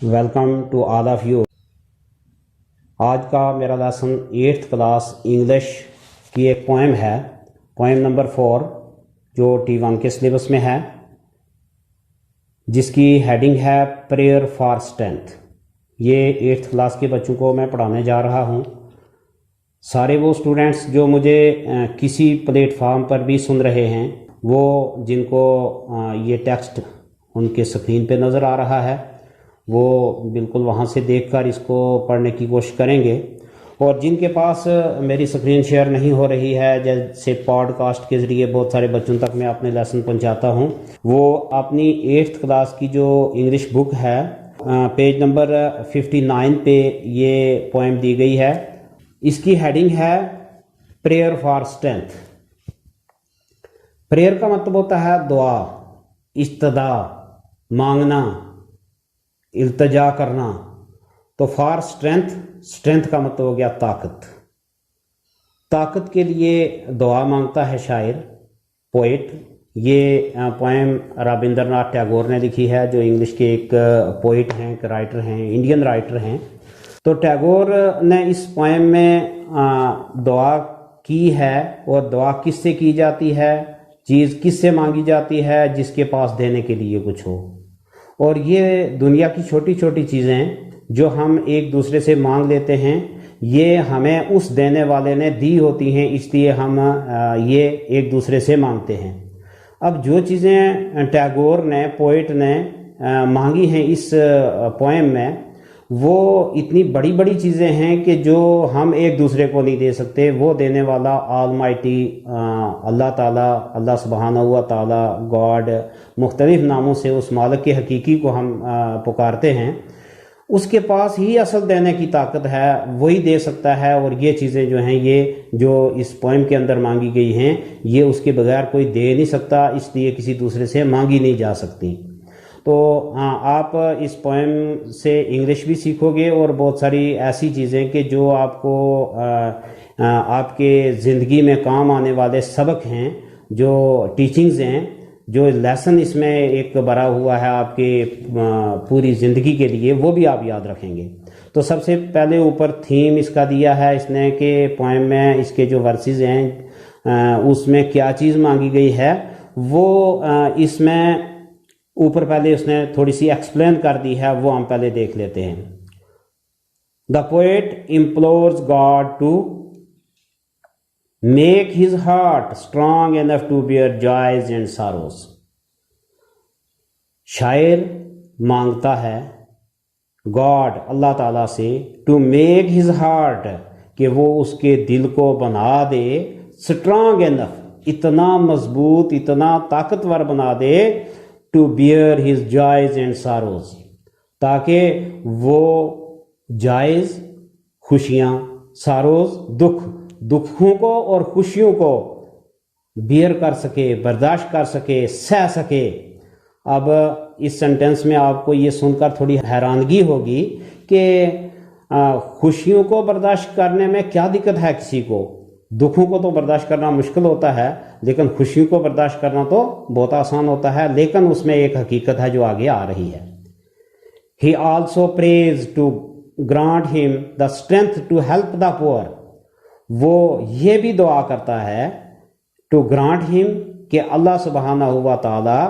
Welcome to all of you. آج کا میرا لیسن 8th کلاس انگلش کی ایک پوئم ہے، پوئم نمبر 4 جو T1 کے سلیبس میں ہے، جس کی ہیڈنگ ہے پریئر فار اسٹرینتھ۔ یہ 8th کلاس کے بچوں کو میں پڑھانے جا رہا ہوں۔ سارے وہ اسٹوڈنٹس جو مجھے کسی پلیٹ فارم پر بھی سن رہے ہیں، وہ جن کو یہ ٹیکسٹ ان کے اسکرین پہ نظر آ رہا ہے، وہ بالکل وہاں سے دیکھ کر اس کو پڑھنے کی کوشش کریں گے، اور جن کے پاس میری اسکرین شیئر نہیں ہو رہی ہے، جیسے پوڈ کاسٹ کے ذریعے بہت سارے بچوں تک میں اپنے لیسن پہنچاتا ہوں، وہ اپنی 8th کلاس کی جو انگلش بک ہے، پیج نمبر 59 پہ یہ پوئم دی گئی ہے۔ اس کی ہیڈنگ ہے پریئر فار اسٹرینتھ۔ پریئر کا مطلب ہوتا ہے دعا، استدعا، مانگنا، التجا کرنا۔ تو فار اسٹرینتھ کا مطلب ہو گیا طاقت۔ طاقت کے لیے دعا مانگتا ہے شاعر، پوئٹ۔ یہ پوئم رابندر ناتھ ٹیگور نے لکھی ہے، جو انگلش کے ایک پوئٹ ہیں، ایک رائٹر ہیں، انڈین رائٹر ہیں۔ تو ٹیگور نے اس پوئم میں دعا کی ہے، اور دعا کس سے کی جاتی ہے، چیز کس سے مانگی جاتی ہے، جس کے پاس دینے کے لیے کچھ ہو۔ اور یہ دنیا کی چھوٹی چھوٹی چیزیں جو ہم ایک دوسرے سے مانگ لیتے ہیں، یہ ہمیں اس دینے والے نے دی ہوتی ہیں، اس لیے ہم یہ ایک دوسرے سے مانگتے ہیں۔ اب جو چیزیں ٹیگور نے، پوئٹ نے مانگی ہیں اس پوئم میں، وہ اتنی بڑی بڑی چیزیں ہیں کہ جو ہم ایک دوسرے کو نہیں دے سکتے۔ وہ دینے والا آل مائٹی اللہ تعالیٰ، اللہ سبحانہ و تعالیٰ، گاڈ، مختلف ناموں سے اس مالک کے حقیقی کو ہم پکارتے ہیں، اس کے پاس ہی اصل دینے کی طاقت ہے، وہی دے سکتا ہے۔ اور یہ چیزیں جو ہیں، یہ جو اس پوئم کے اندر مانگی گئی ہیں، یہ اس کے بغیر کوئی دے نہیں سکتا، اس لیے کسی دوسرے سے مانگی نہیں جا سکتی۔ تو آپ اس پوئم سے انگلش بھی سیکھو گے، اور بہت ساری ایسی چیزیں کہ جو آپ کو آپ کے زندگی میں کام آنے والے سبق ہیں، جو ٹیچنگز ہیں، جو لیسن اس میں ایک بھرا ہوا ہے آپ کے پوری زندگی کے لیے، وہ بھی آپ یاد رکھیں گے۔ تو سب سے پہلے اوپر تھیم اس کا دیا ہے اس نے کہ پوئم میں اس کے جو ورسز ہیں، اس میں کیا چیز مانگی گئی ہے، وہ اس میں اوپر پہلے اس نے تھوڑی سی ایکسپلین کر دی ہے، وہ ہم پہلے دیکھ لیتے ہیں۔ The poet implores God to make his heart strong enough to bear joys and sorrows۔ شاعر مانگتا ہے God، اللہ تعالیٰ سے، to make his heart، کہ وہ اس کے دل کو بنا دے strong enough، اتنا مضبوط، اتنا طاقتور بنا دے to bear his joys and sorrows، تاکہ وہ جائز خوشیاں، ساروز دکھوں کو اور خوشیوں کو بیئر کر سکے، برداشت کر سکے، سہ سکے۔ اب اس سنٹنس میں آپ کو یہ سن کر تھوڑی حیرانگی ہوگی کہ خوشیوں کو برداشت کرنے میں کیا دقت ہے کسی کو؟ دکھوں کو تو برداشت کرنا مشکل ہوتا ہے، لیکن خوشیوں کو برداشت کرنا تو بہت آسان ہوتا ہے۔ لیکن اس میں ایک حقیقت ہے جو آگے آ رہی ہے۔ He also prays to grant him the strength to help the poor۔ وہ یہ بھی دعا کرتا ہے to grant him، کہ اللہ سبحانہ و تعالی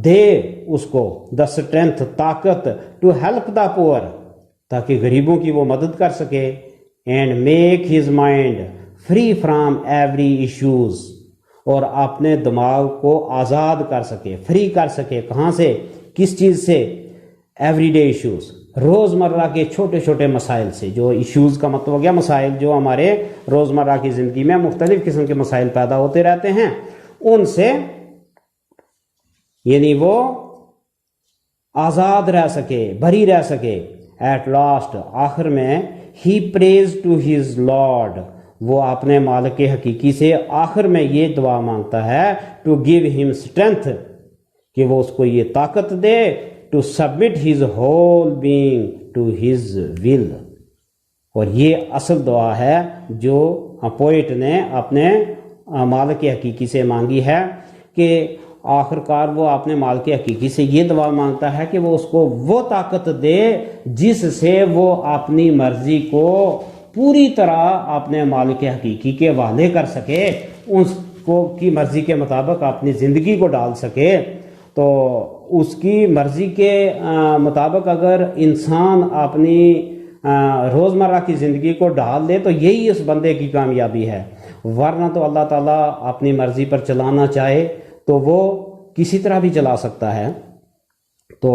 دے اس کو the strength، طاقت to help the poor، تاکہ غریبوں کی وہ مدد کر سکے، and make his mind free from every issues، اور اپنے دماغ کو آزاد کر سکے، فری کر سکے۔ کہاں سے؟ کس چیز سے؟ ایوری ڈے ایشوز، روزمرہ کے چھوٹے چھوٹے مسائل سے۔ جو ایشوز کا مطلب ہو گیا مسائل، جو ہمارے روزمرہ کی زندگی میں مختلف قسم کے مسائل پیدا ہوتے رہتے ہیں، ان سے یعنی وہ آزاد رہ سکے، بری رہ سکے۔ ایٹ لاسٹ، آخر میں، ہی پریز ٹو ہز لارڈ، وہ اپنے مالک حقیقی سے آخر میں یہ دعا مانگتا ہے ٹو گیو ہم اسٹرینتھ، کہ وہ اس کو یہ طاقت دے to submit his whole being to his will. اور یہ اصل دعا ہے جو پوئٹ نے اپنے مالک حقیقی سے مانگی ہے، کہ آخر کار وہ اپنے مالک حقیقی سے یہ دعا مانگتا ہے کہ وہ اس کو وہ طاقت دے جس سے وہ اپنی مرضی کو پوری طرح اپنے مالک حقیقی کے حوالے کر سکے، اس کو کی مرضی کے مطابق اپنی زندگی کو ڈال سکے۔ تو اس کی مرضی کے مطابق اگر انسان اپنی روزمرہ کی زندگی کو ڈال دے تو یہی اس بندے کی کامیابی ہے، ورنہ تو اللہ تعالیٰ اپنی مرضی پر چلانا چاہے تو وہ کسی طرح بھی چلا سکتا ہے۔ تو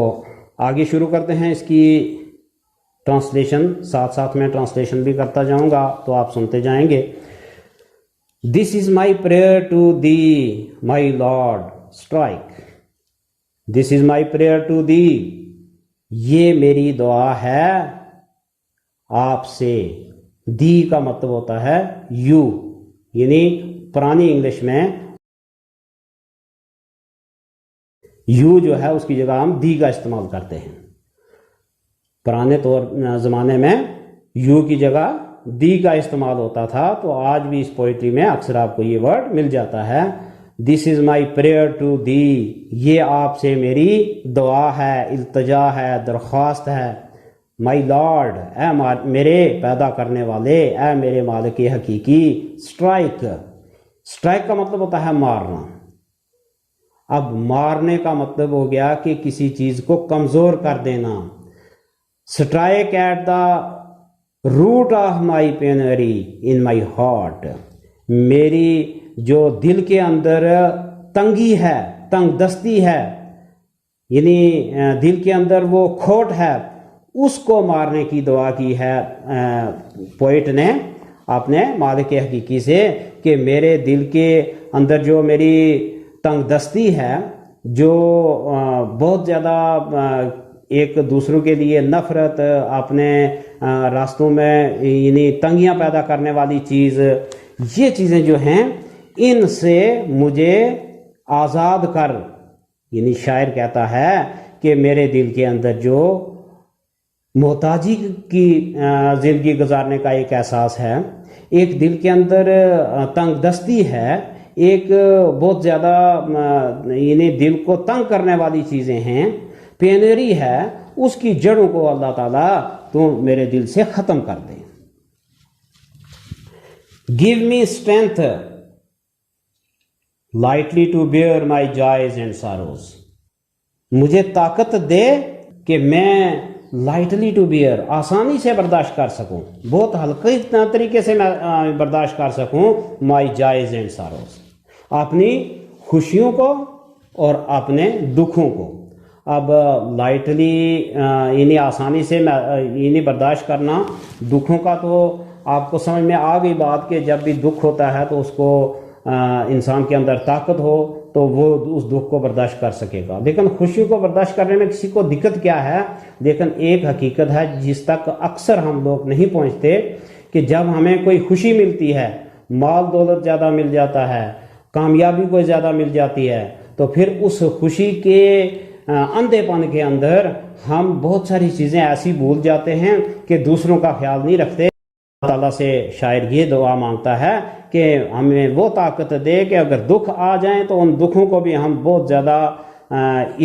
آگے شروع کرتے ہیں اس کی ٹرانسلیشن، ساتھ ساتھ میں ٹرانسلیشن بھی کرتا جاؤں گا تو آپ سنتے جائیں گے۔ This is my prayer to thee, my Lord, strike. This is my prayer to thee. یہ میری دعا ہے آپ سے۔ دی کا مطلب ہوتا ہے یو، یعنی پرانی انگلش میں یو جو ہے اس کی جگہ ہم دی کا استعمال کرتے ہیں۔ پرانے زمانے میں یو کی جگہ دی کا استعمال ہوتا تھا، تو آج بھی اس پوئٹری میں اکثر آپ کو یہ ورڈ مل جاتا ہے۔ دس از مائی پریئر ٹو دی، یہ آپ سے میری دعا ہے، التجا ہے، درخواست ہے۔ مائی لارڈ، اے میرے پیدا کرنے والے، اے میرے مالک حقیقی۔ اسٹرائک، اسٹرائک کا مطلب ہوتا ہے مارنا۔ اب مارنے کا مطلب ہو گیا کہ کسی چیز کو کمزور کر دینا۔ Strike at the root of my penury in my heart, میری جو دل کے اندر تنگی ہے، تنگ دستی ہے، یعنی دل کے اندر وہ کھوٹ ہے، اس کو مارنے کی دعا کی ہے پوئٹ نے اپنے مالک حقیقی سے، کہ میرے دل کے اندر جو میری تنگ دستی ہے، جو بہت زیادہ ایک دوسروں کے لیے نفرت، اپنے راستوں میں یعنی تنگیاں پیدا کرنے والی چیز، یہ چیزیں جو ہیں ان سے مجھے آزاد کر۔ یعنی شاعر کہتا ہے کہ میرے دل کے اندر جو محتاجی کی زندگی گزارنے کا ایک احساس ہے، ایک دل کے اندر تنگ دستی ہے، ایک بہت زیادہ یعنی دل کو تنگ کرنے والی چیزیں ہیں، پینری ہے، اس کی جڑوں کو اللہ تعالیٰ تو میرے دل سے ختم کر دے۔ Give me strength lightly to bear my joys and sorrows. مجھے طاقت دے کہ میں لائٹلی ٹو بیئر، آسانی سے برداشت کر سکوں، بہت ہلکے طریقے سے میں برداشت کر سکوں، مائی جائز اینڈ ساروز، اپنی خوشیوں کو اور اپنے دکھوں کو۔ اب لائٹلی یعنی آسانی سے یعنی برداشت کرنا، دکھوں کا تو آپ کو سمجھ میں آ گئی بات کہ جب بھی دکھ ہوتا ہے تو اس کو انسان کے اندر طاقت ہو تو وہ اس دکھ کو برداشت کر سکے گا، لیکن خوشی کو برداشت کرنے میں کسی کو دقت کیا ہے؟ لیکن ایک حقیقت ہے جس تک اکثر ہم لوگ نہیں پہنچتے، کہ جب ہمیں کوئی خوشی ملتی ہے، مال دولت زیادہ مل جاتا ہے، کامیابی کوئی زیادہ مل جاتی ہے، تو پھر اس خوشی کے اندھے پن کے اندر ہم بہت ساری چیزیں ایسی بھول جاتے ہیں کہ دوسروں کا خیال نہیں رکھتے۔ اللہ تعالیٰ سے شاعر یہ دعا مانگتا ہے کہ ہمیں وہ طاقت دے کہ اگر دکھ آ جائیں تو ان دکھوں کو بھی ہم بہت زیادہ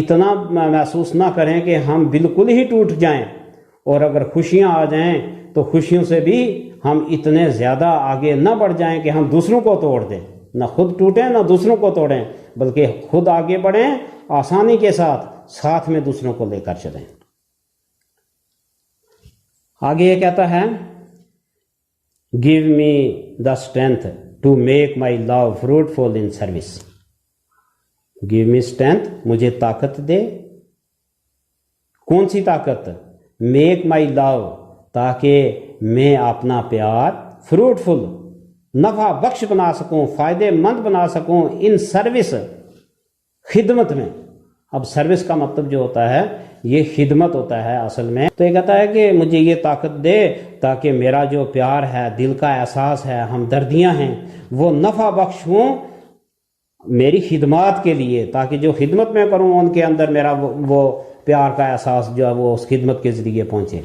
اتنا محسوس نہ کریں کہ ہم بالکل ہی ٹوٹ جائیں، اور اگر خوشیاں آ جائیں تو خوشیوں سے بھی ہم اتنے زیادہ آگے نہ بڑھ جائیں کہ ہم دوسروں کو توڑ دیں، نہ خود ٹوٹیں نہ دوسروں کو توڑیں، بلکہ خود آگے بڑھیں، آسانی کے ساتھ ساتھ میں دوسروں کو لے کر چلیں۔ آگے یہ کہتا ہے Give me the strength to make my love fruitful in service. Give me strength، مجھے طاقت دے۔ کون سی طاقت؟ Make my love، تاکہ میں اپنا پیار fruitful، نفع بخش بنا سکوں، فائدے مند بنا سکوں، in service، خدمت میں۔ اب سروس کا مطلب جو ہوتا ہے یہ خدمت ہوتا ہے اصل میں۔ تو یہ کہتا ہے کہ مجھے یہ طاقت دے تاکہ میرا جو پیار ہے، دل کا احساس ہے، ہمدردیاں ہیں، وہ نفع بخش ہوں میری خدمات کے لیے، تاکہ جو خدمت میں کروں ان کے اندر میرا وہ پیار کا احساس جو ہے وہ اس خدمت کے ذریعے پہنچے۔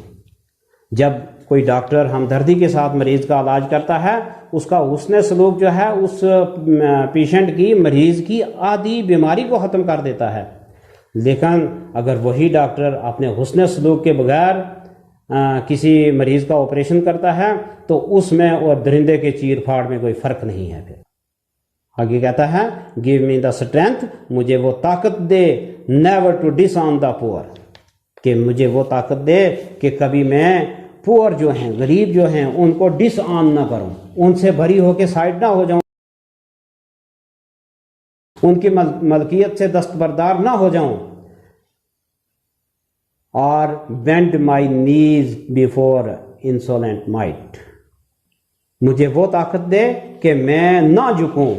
جب کوئی ڈاکٹر ہمدردی کے ساتھ مریض کا علاج کرتا ہے، اس کا حسن سلوک جو ہے اس پیشنٹ کی، مریض کی آدھی بیماری کو ختم کر دیتا ہے۔ لیکن اگر وہی ڈاکٹر اپنے حسن سلوک کے بغیر کسی مریض کا آپریشن کرتا ہے تو اس میں اور درندے کے چیر پھاڑ میں کوئی فرق نہیں ہے۔ پھر آگے کہتا ہے گیو می دا اسٹرینتھ، مجھے وہ طاقت دے، نیور ٹو ڈس آن دا پور، کہ مجھے وہ طاقت دے کہ کبھی میں پور جو ہیں، غریب جو ہیں، ان کو ڈس آن نہ کروں، ان سے بھری ہو کے سائڈ نہ ہو جاؤں، ان کی ملکیت سے دستبردار نہ ہو جاؤں، اور بینڈ مائی نیز بیفور انسولنٹ مائٹ، مجھے وہ طاقت دے کہ میں نہ جھکوں۔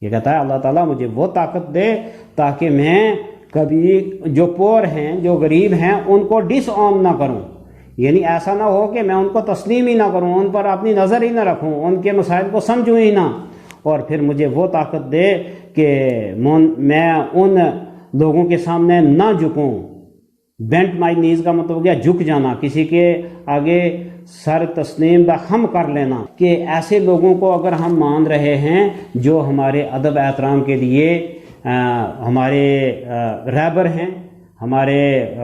یہ کہتا ہے اللہ تعالیٰ مجھے وہ طاقت دے تاکہ میں کبھی جو پور ہیں، جو غریب ہیں، ان کو ڈس آن نہ کروں، یعنی ایسا نہ ہو کہ میں ان کو تسلیم ہی نہ کروں، ان پر اپنی نظر ہی نہ رکھوں، ان کے مسائل کو سمجھوں ہی نہ، اور پھر مجھے وہ طاقت دے کہ میں ان لوگوں کے سامنے نہ جھکوں۔ بینٹ مائی نیز کا مطلب ہو گیا جھک جانا، کسی کے آگے سر تسلیم خم کر لینا، کہ ایسے لوگوں کو اگر ہم مان رہے ہیں جو ہمارے ادب احترام کے لیے ہمارے رہبر ہیں، ہمارے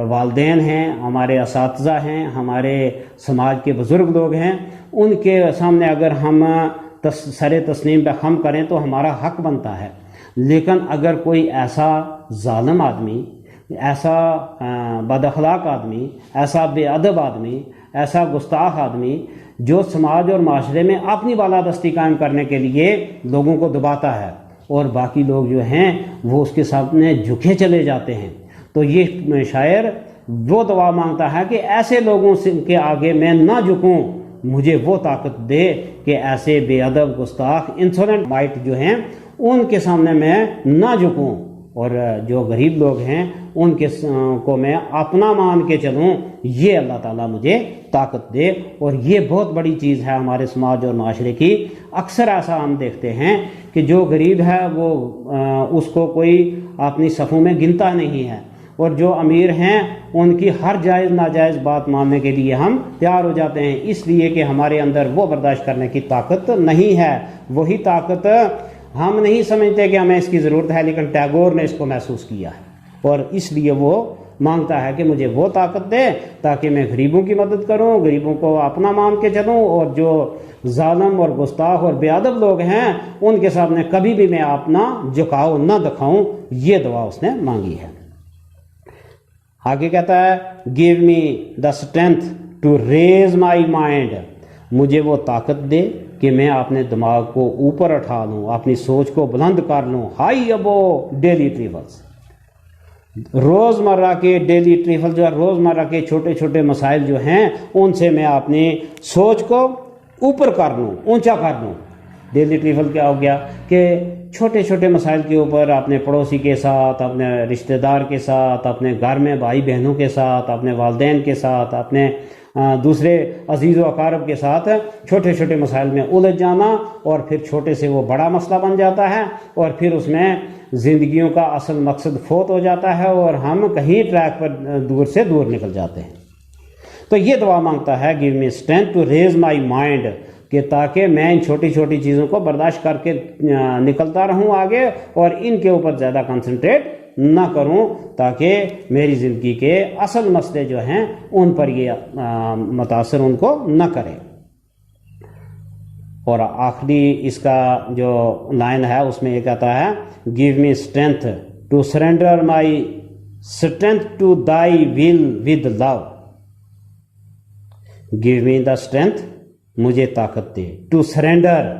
والدین ہیں، ہمارے اساتذہ ہیں، ہمارے سماج کے بزرگ لوگ ہیں، ان کے سامنے اگر ہم سر تسلیم پہ خم کریں تو ہمارا حق بنتا ہے۔ لیکن اگر کوئی ایسا ظالم آدمی، ایسا بد اخلاق آدمی، ایسا بے ادب آدمی، ایسا گستاخ آدمی جو سماج اور معاشرے میں اپنی بالادستی قائم کرنے کے لیے لوگوں کو دباتا ہے اور باقی لوگ جو ہیں وہ اس کے سامنے جھکے چلے جاتے ہیں، تو یہ شاعر وہ دعا مانگتا ہے کہ ایسے لوگوں کے آگے میں نہ جھکوں، مجھے وہ طاقت دے کہ ایسے بے ادب گستاخ انسولنٹ مائٹ جو ہیں ان کے سامنے میں نہ جھکوں، اور جو غریب لوگ ہیں ان کے کو میں اپنا مان کے چلوں، یہ اللہ تعالیٰ مجھے طاقت دے۔ اور یہ بہت بڑی چیز ہے ہمارے سماج اور معاشرے کی۔ اکثر ایسا ہم دیکھتے ہیں کہ جو غریب ہے وہ اس کو کوئی اپنی صفوں میں گنتا نہیں ہے، اور جو امیر ہیں ان کی ہر جائز ناجائز بات ماننے کے لیے ہم تیار ہو جاتے ہیں، اس لیے کہ ہمارے اندر وہ برداشت کرنے کی طاقت نہیں ہے۔ وہی طاقت ہم نہیں سمجھتے کہ ہمیں اس کی ضرورت ہے، لیکن ٹیگور نے اس کو محسوس کیا ہے، اور اس لیے وہ مانگتا ہے کہ مجھے وہ طاقت دے تاکہ میں غریبوں کی مدد کروں، غریبوں کو اپنا مان کے چلوں، اور جو ظالم اور گستاخ اور بے ادب لوگ ہیں ان کے سامنے کبھی بھی میں اپنا جھکاؤ نہ دکھاؤں۔ یہ دعا اس نے مانگی ہے۔ آگے کہتا ہے give me the strength to raise my mind, مجھے وہ طاقت دے کہ میں اپنے دماغ کو اوپر اٹھا لوں، اپنی سوچ کو بلند کر لوں، ہائی ابو ڈیلی ٹریولز، روزمرہ کے ڈیلی ٹریفل جو ہے روزمرہ کے چھوٹے چھوٹے مسائل جو ہیں ان سے میں اپنی سوچ کو اوپر کر لوں، اونچا کر لوں۔ ڈیلی ٹریفل کیا ہو گیا کہ چھوٹے چھوٹے مسائل کے اوپر اپنے پڑوسی کے ساتھ، اپنے رشتہ دار کے ساتھ، اپنے گھر میں بھائی بہنوں کے ساتھ، اپنے والدین کے ساتھ، اپنے دوسرے عزیز و اقارب کے ساتھ چھوٹے چھوٹے مسائل میں الجھ جانا، اور پھر چھوٹے سے وہ بڑا مسئلہ بن جاتا ہے، اور پھر اس میں زندگیوں کا اصل مقصد فوت ہو جاتا ہے اور ہم کہیں ٹریک پر دور سے دور نکل جاتے ہیں۔ تو یہ دعا مانگتا ہے give me strength to raise my mind, کہ تاکہ میں ان چھوٹی چھوٹی چیزوں کو برداشت کر کے نکلتا رہوں آگے، اور ان کے اوپر زیادہ کنسنٹریٹ نہ کروں، تاکہ میری زندگی کے اصل مسئلے جو ہیں ان پر یہ متاثر ان کو نہ کرے۔ اور آخری اس کا جو لائن ہے اس میں یہ کہتا ہے give me strength to surrender my strength to thy will with love, give me the strength, مجھے طاقت دے، ٹو سرینڈر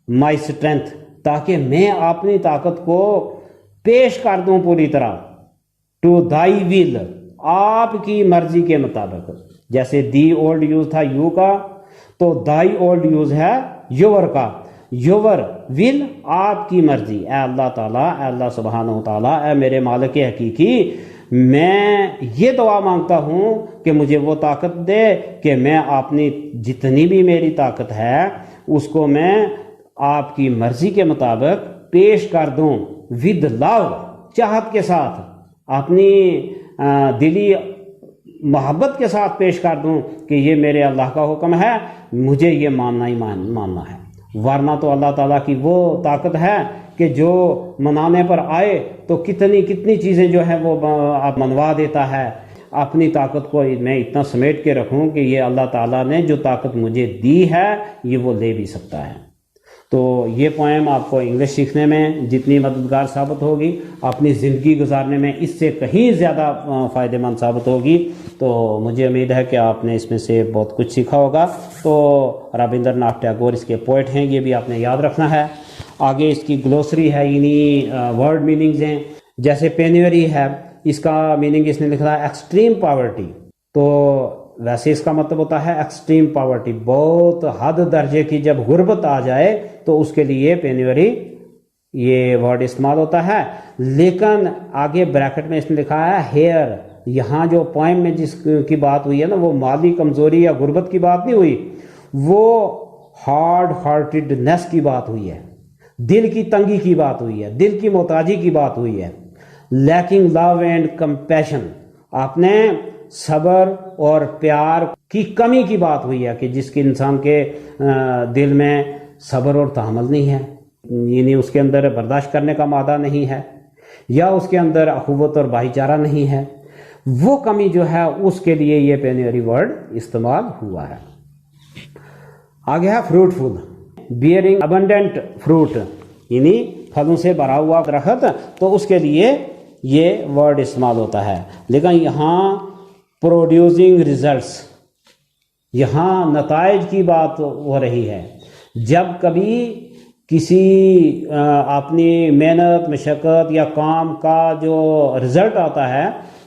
مائی اسٹرینتھ، تاکہ میں اپنی طاقت کو پیش کر دوں پوری طرح، ٹو دائی ول، آپ کی مرضی کے مطابق۔ جیسے دی اولڈ یوز تھا یو کا، تو دائی اولڈ یوز ہے یور کا، یور ول، آپ کی مرضی۔ اے اللہ تعالیٰ، اے اللہ سبحانہ و تعالیٰ، اے میرے مالک حقیقی، میں یہ دعا مانگتا ہوں کہ مجھے وہ طاقت دے کہ میں اپنی جتنی بھی میری طاقت ہے اس کو میں آپ کی مرضی کے مطابق پیش کر دوں، ود لو، چاہت کے ساتھ، اپنی دلی محبت کے ساتھ پیش کر دوں کہ یہ میرے اللہ کا حکم ہے، مجھے یہ ماننا ہی ماننا ہے، ورنہ تو اللہ تعالیٰ کی وہ طاقت ہے کہ جو منانے پر آئے تو کتنی چیزیں جو ہیں وہ آپ منوا دیتا ہے۔ اپنی طاقت کو میں اتنا سمیٹ کے رکھوں کہ یہ اللہ تعالیٰ نے جو طاقت مجھے دی ہے یہ وہ لے بھی سکتا ہے۔ تو یہ پوائم آپ کو انگلش سیکھنے میں جتنی مددگار ثابت ہوگی، اپنی زندگی گزارنے میں اس سے کہیں زیادہ فائدہ مند ثابت ہوگی۔ تو مجھے امید ہے کہ آپ نے اس میں سے بہت کچھ سیکھا ہوگا۔ تو رابندر ناتھ ٹیگور اس کے پوئٹ ہیں، یہ بھی آپ نے یاد رکھنا ہے۔ آگے اس کی گلوسری ہے، یعنی ورڈ میننگز ہیں، جیسے پینیوری ہے، اس کا میننگ اس نے لکھا ہے ایکسٹریم پاورٹی۔ تو ویسے اس کا مطلب ہوتا ہے ایکسٹریم پاورٹی، بہت حد درجے کی جب غربت آ جائے تو اس کے لیے پینیوری یہ ورڈ استعمال ہوتا ہے۔ لیکن آگے بریکٹ میں اس نے لکھا ہے ہیئر، یہاں جو پوائم میں جس کی بات ہوئی ہے نا، وہ مالی کمزوری یا غربت کی بات نہیں ہوئی، وہ ہارڈ ہارٹیڈنیس کی بات ہوئی ہے، دل کی تنگی کی بات ہوئی ہے، دل کی محتاجی کی بات ہوئی ہے۔ لیکنگ لو اینڈ کمپیشن، آپ نے صبر اور پیار کی کمی کی بات ہوئی ہے کہ جس کے انسان کے دل میں صبر اور تحمل نہیں ہے، یعنی اس کے اندر برداشت کرنے کا مادہ نہیں ہے، یا اس کے اندر اخوت اور بھائی چارہ نہیں ہے، وہ کمی جو ہے اس کے لیے یہ پینیوری ورڈ استعمال ہوا ہے۔ آگے ہے فروٹفل، بیئرنگ ابنڈنٹ فروٹ، یعنی پھلوں سے بھرا ہوا درخت، تو اس کے لیے یہ ورڈ استعمال ہوتا ہے۔ لیکن یہاں پروڈیوسنگ ریزلٹس، یہاں نتائج کی بات ہو رہی ہے۔ جب کبھی کسی اپنی محنت مشقت یا کام کا جو رزلٹ آتا ہے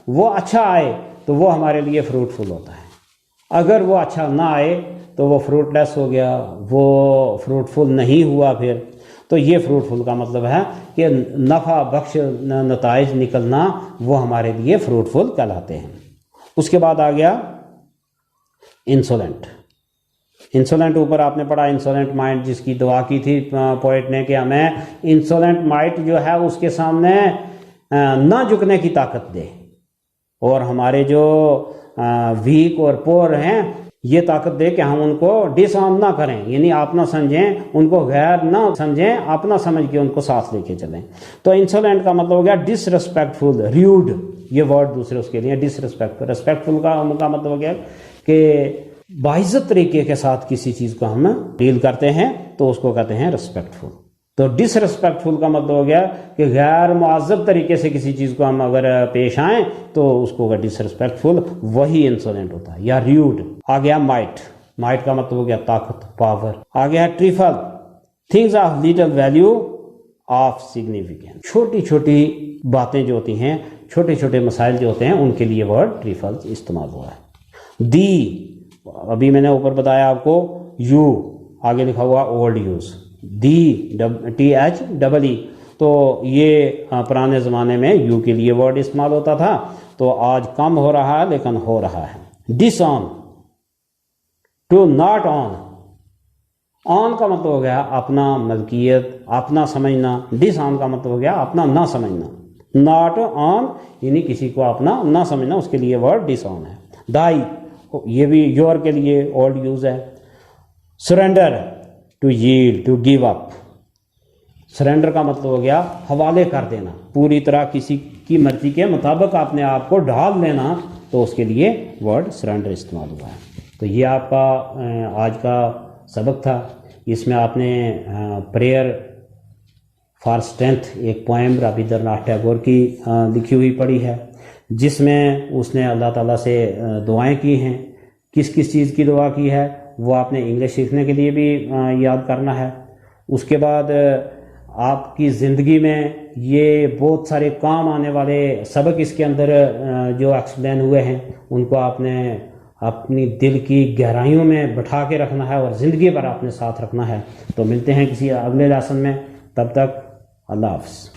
وہ اچھا آئے تو وہ ہمارے لیے فروٹفل ہوتا ہے، اگر وہ اچھا نہ آئے تو وہ فروٹ لیس ہو گیا، وہ فروٹفل نہیں ہوا۔ پھر تو یہ فروٹفل کا مطلب ہے کہ نفع بخش نتائج نکلنا، وہ ہمارے لیے فروٹفل کہلاتے ہیں۔ اس کے بعد آ گیا انسولنٹ۔ انسولنٹ اوپر آپ نے پڑھا انسولنٹ مائنڈ، جس کی دعا کی تھی پوئٹ نے کہ ہمیں انسولنٹ مائنڈ جو ہے اس کے سامنے نہ جھکنے کی طاقت دے، اور ہمارے جو ویک اور پور ہیں یہ طاقت دے کہ ہم ان کو ڈس آن نہ کریں، یعنی اپنا سمجھیں، ان کو غیر نہ سمجھیں، اپنا سمجھ کے ان کو ساتھ لے کے چلیں۔ تو انسولنٹ کا مطلب ہو گیا ڈس ریسپیکٹفل، ریوڈ، یہ ورڈ دوسرے اس کے لیے ڈس ریسپیکٹ۔ ریسپیکٹفل کا مطلب ہو گیا کہ باعزت طریقے کے ساتھ کسی چیز کو ہم ڈیل کرتے ہیں تو اس کو کہتے ہیں ریسپیکٹفل۔ تو ڈس ریسپیکٹفل کا مطلب ہو گیا کہ غیر معذب طریقے سے کسی چیز کو ہم اگر پیش آئیں تو اس کو ڈس ریسپیکٹفل، وہی انسولنٹ ہوتا ہے، یا ریوڈ۔ آ گیا مائٹ، مائٹ کا مطلب ہو گیا طاقت، پاور۔ آ گیا trifle, things of little value of significance, چھوٹی چھوٹی باتیں جو ہوتی ہیں، چھوٹے چھوٹے مسائل جو ہوتے ہیں، ان کے لیے ورڈ ٹریفل استعمال ہوا ہے۔ دی، ابھی میں نے اوپر بتایا آپ کو، یو آگے لکھا ہوا اولڈ یوز، دی THEE، تو یہ پرانے زمانے میں یو کے لیے ورڈ استعمال ہوتا تھا، تو آج کم ہو رہا ہے لیکن ہو رہا ہے۔ ڈس آن، ٹو ناٹ آن، آن کا مطلب ہو گیا اپنا ملکیت، اپنا سمجھنا، ڈس آن کا مطلب ہو گیا اپنا نہ سمجھنا، ناٹ آن یعنی کسی کو اپنا نہ سمجھنا، اس کے لیے ورڈ ڈس آن ہے۔ ڈائی، یہ بھی یور کے لیے اولڈ یوز ہے۔ Surrender, to yield, to give up, surrender کا مطلب ہو گیا حوالے کر دینا، پوری طرح کسی کی مرضی کے مطابق اپنے آپ کو ڈھال لینا، تو اس کے لیے ورڈ سرینڈر استعمال ہوا ہے۔ تو یہ آپ کا آج کا سبق تھا، اس میں آپ نے پریئر فار اسٹرینتھ، ایک پوئم رابندر ناتھ ٹیگور کی لکھی ہوئی پڑھی ہے، جس میں اس نے اللہ تعالیٰ سے دعائیں کی ہیں۔ کس کس چیز کی دعا کی ہے وہ آپ نے انگلش سیکھنے کے لیے بھی یاد کرنا ہے۔ اس کے بعد آپ کی زندگی میں یہ بہت سارے کام آنے والے سبق اس کے اندر جو ایکسپلین ہوئے ہیں، ان کو آپ نے اپنی دل کی گہرائیوں میں بٹھا کے رکھنا ہے اور زندگی بھر اپنے ساتھ رکھنا ہے۔ تو ملتے ہیں کسی اگلے لیسن میں، تب تک اللہ حافظ۔